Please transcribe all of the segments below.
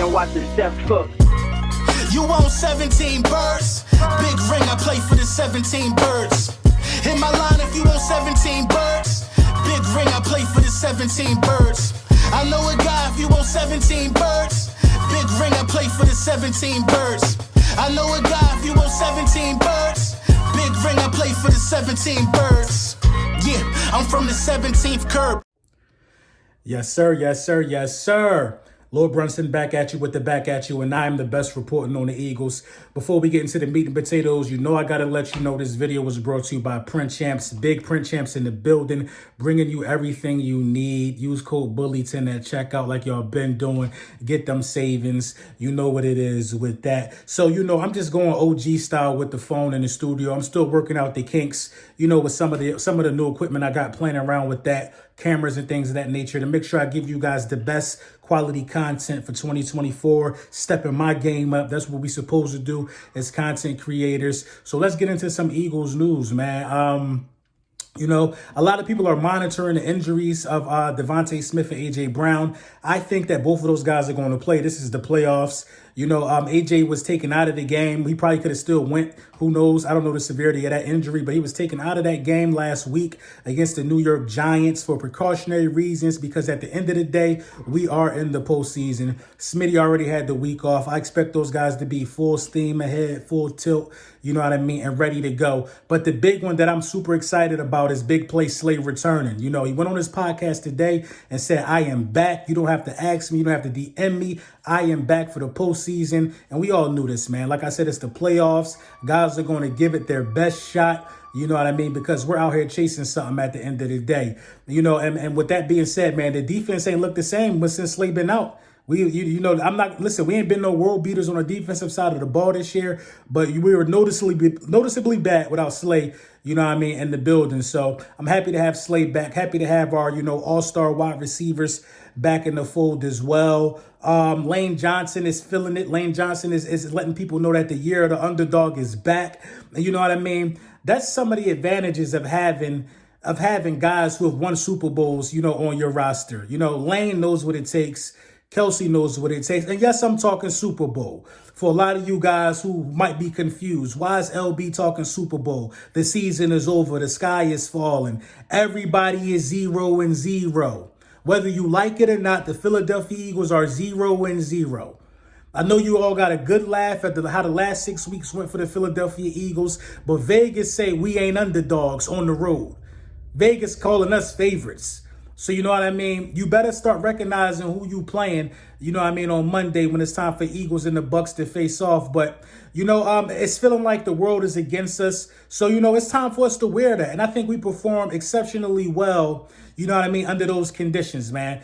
and watch the chef cook. You want 17 birds? Big ring, I play for the 17 birds. Hit my line if you want 17 birds. Big ring, I play for the 17 birds. I know a guy if you want 17 birds. Big ring, I play for the 17 birds. I know a guy if you want 17 birds. Big ring, I play for the 17 birds. Yeah, I'm from the 17th curb. Yes, sir. Yes, sir. Yes, sir. Lord Brunson back at you with the back at you, and I am the best reporting on the Eagles. Before we get into the meat and potatoes, you know I got to let you know this video was brought to you by Print Champs. Big Print Champs in the building, bringing you everything you need. Use code BULLY10 at checkout like y'all been doing. Get them savings. You know what it is with that. So, you know, I'm just going OG style with the phone in the studio. I'm still working out the kinks, you know, with some of the new equipment I got playing around with that. Cameras and things of that nature to make sure I give you guys the best quality content for 2024, stepping my game up. That's what we supposed to do as content creators. So let's get into some Eagles news, man. You know, a lot of people are monitoring the injuries of Devontae Smith and A.J. Brown. I think that both of those guys are going to play. This is the playoffs. You know, A.J. was taken out of the game. He probably could have still went. Who knows? I don't know the severity of that injury, but he was taken out of that game last week against the New York Giants for precautionary reasons, because at the end of the day, we are in the postseason. Smitty already had the week off. I expect those guys to be full steam ahead, full tilt, you know what I mean, and ready to go. But the big one that I'm super excited about is Big Play Slay returning. You know, he went on his podcast today and said, I am back. You don't have to ask me. You don't have to DM me. I am back for the postseason. And we all knew this, man. Like I said, it's the playoffs. Guys are going to give it their best shot. You know what I mean? Because we're out here chasing something at the end of the day. You know, and with that being said, man, the defense ain't looked the same since Slay been out. You know, we ain't been no world beaters on the defensive side of the ball this year, but we were noticeably bad without Slay, you know what I mean, in the building. So I'm happy to have Slay back, happy to have our, you know, all-star wide receivers back in the fold as well. Lane Johnson is feeling it. Lane Johnson is letting people know that the year of the underdog is back. You know what I mean? That's some of the advantages of having guys who have won Super Bowls, you know, on your roster. You know, Lane knows what it takes. Kelce knows what it takes. And yes, I'm talking Super Bowl. For a lot of you guys who might be confused, why is LB talking Super Bowl? The season is over. The sky is falling. Everybody is 0-0. Whether you like it or not, the Philadelphia Eagles are 0-0. I know you all got a good laugh at how the last 6 weeks went for the Philadelphia Eagles, but Vegas say we ain't underdogs on the road. Vegas calling us favorites. So you know what I mean? You better start recognizing who you playing, you know what I mean, on Monday when it's time for Eagles and the Bucks to face off. But, you know, it's feeling like the world is against us. So, you know, it's time for us to wear that. And I think we perform exceptionally well, you know what I mean, under those conditions, man.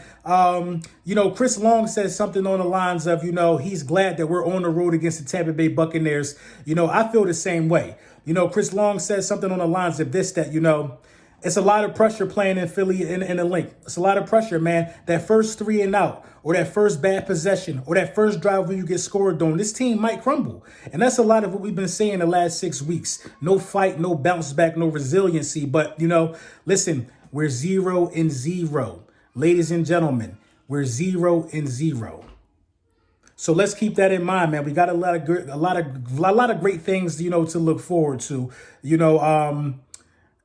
You know, Chris Long says something on the lines of, you know, he's glad that we're on the road against the Tampa Bay Buccaneers. You know, I feel the same way. You know, Chris Long says something on the lines of this, that, you know, it's a lot of pressure playing in Philly in the link. It's a lot of pressure, man. That first 3 and out, or that first bad possession, or that first drive when you get scored on, this team might crumble. And that's a lot of what we've been saying the last 6 weeks. No fight, no bounce back, no resiliency. But, you know, listen, we're 0-0. Ladies and gentlemen, we're 0-0. So let's keep that in mind, man. We got a lot of great things, you know, to look forward to. You know,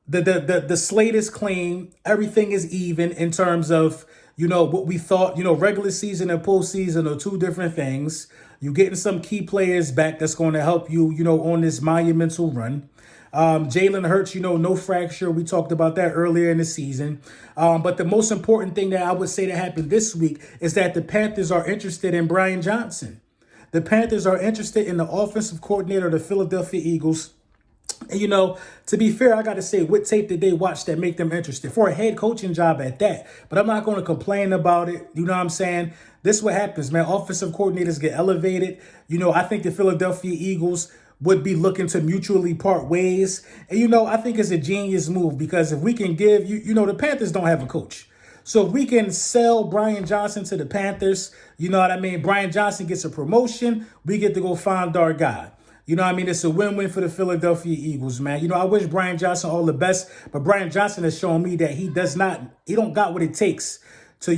The slate is clean. Everything is even in terms of, you know, what we thought. You know, regular season and postseason are two different things. You're getting some key players back that's going to help you, you know, on this monumental run. Jalen Hurts, you know, no fracture. We talked about that earlier in the season. But the most important thing that I would say that happened this week is that the Panthers are interested in Brian Johnson. The Panthers are interested in the offensive coordinator of the Philadelphia Eagles. And, you know, to be fair, I got to say, what tape did they watch that make them interested? For a head coaching job at that. But I'm not going to complain about it. You know what I'm saying? This is what happens, man. Offensive coordinators get elevated. You know, I think the Philadelphia Eagles would be looking to mutually part ways. And, you know, I think it's a genius move, because if we can give, you know, the Panthers don't have a coach. So if we can sell Brian Johnson to the Panthers, you know what I mean? Brian Johnson gets a promotion. We get to go find our guy. You know what I mean? It's a win-win for the Philadelphia Eagles, man. You know, I wish Brian Johnson all the best, but Brian Johnson has shown me that he don't got what it takes to,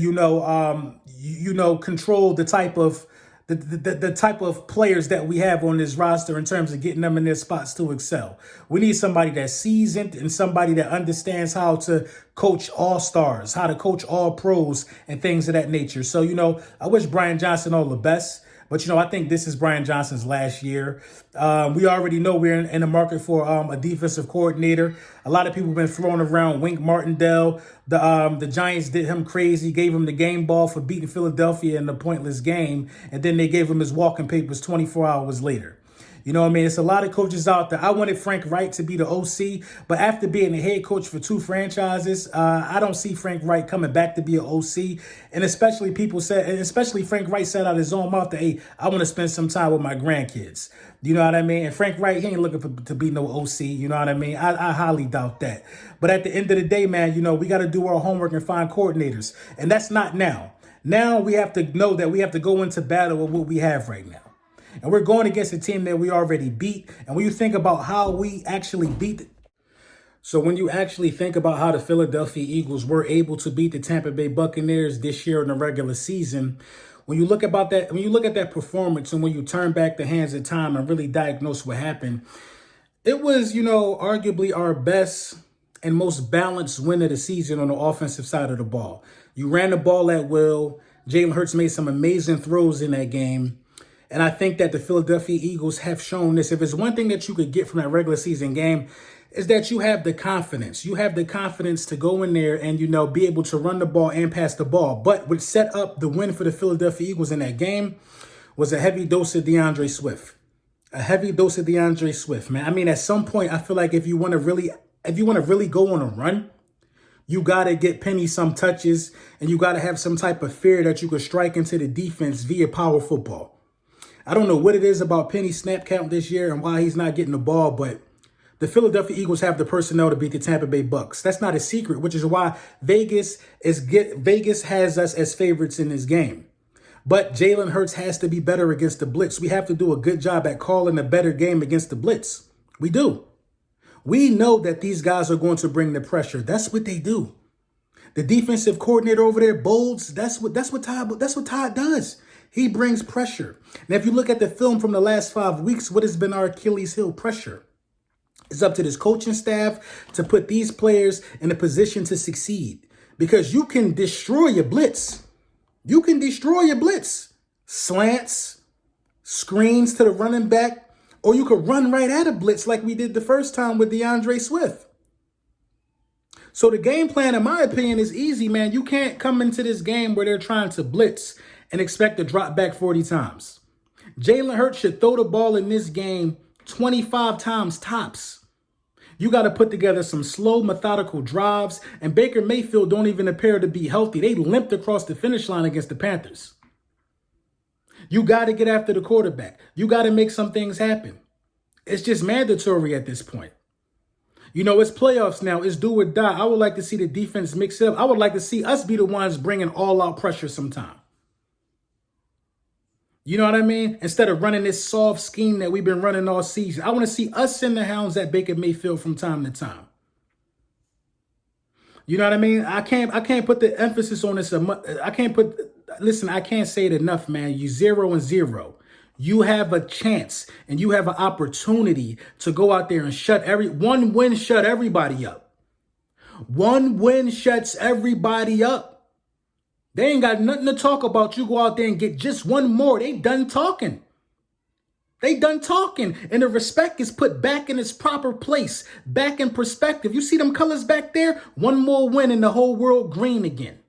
control the type of the type of players that we have on this roster in terms of getting them in their spots to excel. We need somebody that's seasoned and somebody that understands how to coach all-stars, how to coach all pros and things of that nature. So, I wish Brian Johnson all the best. But, I think this is Brian Johnson's last year. We already know we're in the market for a defensive coordinator. A lot of people have been throwing around Wink Martindale. The Giants did him crazy, gave him the game ball for beating Philadelphia in the pointless game. And then they gave him his walking papers 24 hours later. You know what I mean? It's a lot of coaches out there. I wanted Frank Reich to be the OC, but after being the head coach for 2 franchises, I don't see Frank Reich coming back to be an OC. And especially Frank Reich said out his own mouth that, hey, I want to spend some time with my grandkids. You know what I mean? And Frank Reich, he ain't looking to be no OC. You know what I mean? I highly doubt that. But at the end of the day, man, we got to do our homework and find coordinators. And that's not now. Now we have to know that we have to go into battle with what we have right now. And we're going against a team that we already beat. And when you think about how we actually beat when you actually think about how the Philadelphia Eagles were able to beat the Tampa Bay Buccaneers this year in the regular season, when you look at that performance and when you turn back the hands of time and really diagnose what happened, it was, arguably our best and most balanced win of the season on the offensive side of the ball. You ran the ball at will. Jalen Hurts made some amazing throws in that game. And I think that the Philadelphia Eagles have shown this. If there's one thing that you could get from that regular season game, is that you have the confidence. You have the confidence to go in there and, be able to run the ball and pass the ball. But what set up the win for the Philadelphia Eagles in that game was a heavy dose of DeAndre Swift. A heavy dose of DeAndre Swift, man. I mean, at some point, I feel like if you want to really go on a run, you got to get Penny some touches and you got to have some type of fear that you could strike into the defense via power football. I don't know what it is about Penny's snap count this year and why he's not getting the ball, but the Philadelphia Eagles have the personnel to beat the Tampa Bay Bucks. That's not a secret, which is why Vegas has us as favorites in this game. But Jalen Hurts has to be better against the blitz. We have to do a good job at calling a better game against the blitz. We do. We know that these guys are going to bring the pressure. That's what they do. The defensive coordinator over there, Bolds, that's what Todd does. He brings pressure. Now, if you look at the film from the last 5 weeks, what has been our Achilles heel? Pressure. It's up to this coaching staff to put these players in a position to succeed because you can destroy your blitz. You can destroy your blitz. Slants, screens to the running back, or you could run right at a blitz like we did the first time with DeAndre Swift. So the game plan, in my opinion, is easy, man. You can't come into this game where they're trying to blitz and expect to drop back 40 times. Jalen Hurts should throw the ball in this game 25 times tops. You got to put together some slow, methodical drives, and Baker Mayfield don't even appear to be healthy. They limped across the finish line against the Panthers. You got to get after the quarterback. You got to make some things happen. It's just mandatory at this point. It's playoffs now. It's do or die. I would like to see the defense mix it up. I would like to see us be the ones bringing all-out pressure sometime. You know what I mean? Instead of running this soft scheme that we've been running all season. I want to see us send the hounds at Baker Mayfield from time to time. You know what I mean? I can't put the emphasis on this. I can't say it enough, man. You 0-0. You have a chance and you have an opportunity to go out there and one win shut everybody up. One win shuts everybody up. They ain't got nothing to talk about. You go out there and get just one more. They done talking. And the respect is put back in its proper place, back in perspective. You see them colors back there? One more win and the whole world green again.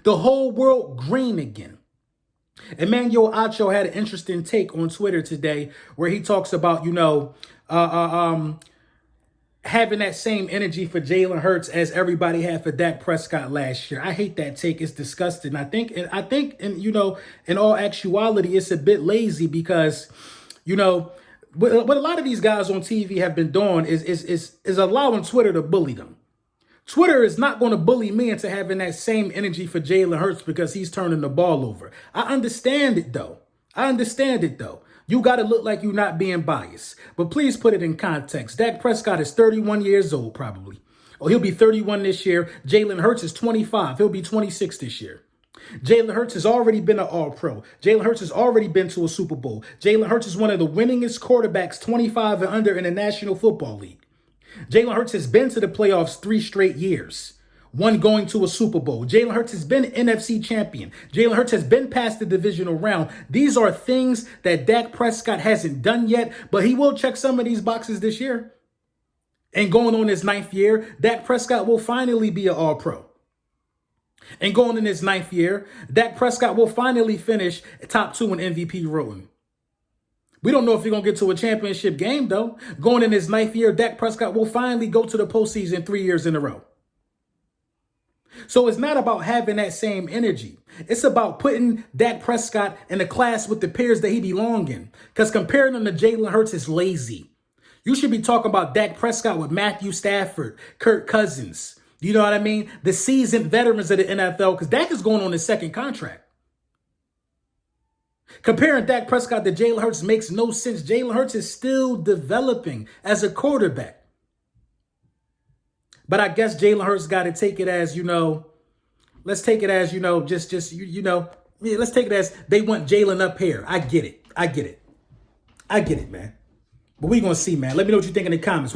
The whole world green again. Emmanuel Acho had an interesting take on Twitter today where he talks about, having that same energy for Jalen Hurts as everybody had for Dak Prescott last year. I hate that take. It's disgusting. I think, in all actuality, it's a bit lazy because, what a lot of these guys on TV have been doing is allowing Twitter to bully them. Twitter is not going to bully me into having that same energy for Jalen Hurts because he's turning the ball over. I understand it, though. You got to look like you're not being biased. But please put it in context. Dak Prescott is 31 years old, probably. He'll be 31 this year. Jalen Hurts is 25. He'll be 26 this year. Jalen Hurts has already been an All-Pro. Jalen Hurts has already been to a Super Bowl. Jalen Hurts is one of the winningest quarterbacks 25 and under in the National Football League. Jalen Hurts has been to the playoffs 3 straight years, one going to a Super Bowl. Jalen Hurts has been NFC champion. Jalen Hurts has been past the divisional round. These are things that Dak Prescott hasn't done yet, but he will check some of these boxes this year. And going on his 9th year, Dak Prescott will finally be an All-Pro. And going in his 9th year, Dak Prescott will finally finish top 2 in MVP voting. We don't know if he's going to get to a championship game, though. Going in his 9th year, Dak Prescott will finally go to the postseason 3 years in a row. So it's not about having that same energy. It's about putting Dak Prescott in a class with the peers that he belongs in. Because comparing him to Jalen Hurts is lazy. You should be talking about Dak Prescott with Matthew Stafford, Kirk Cousins. You know what I mean? The seasoned veterans of the NFL, because Dak is going on his 2nd contract. Comparing Dak Prescott to Jalen Hurts makes no sense. Jalen Hurts is still developing as a quarterback. But I guess Jalen Hurts got to take it as, let's take it as, let's take it as they want Jalen up here. I get it, man. But we're going to see, man. Let me know what you think in the comments.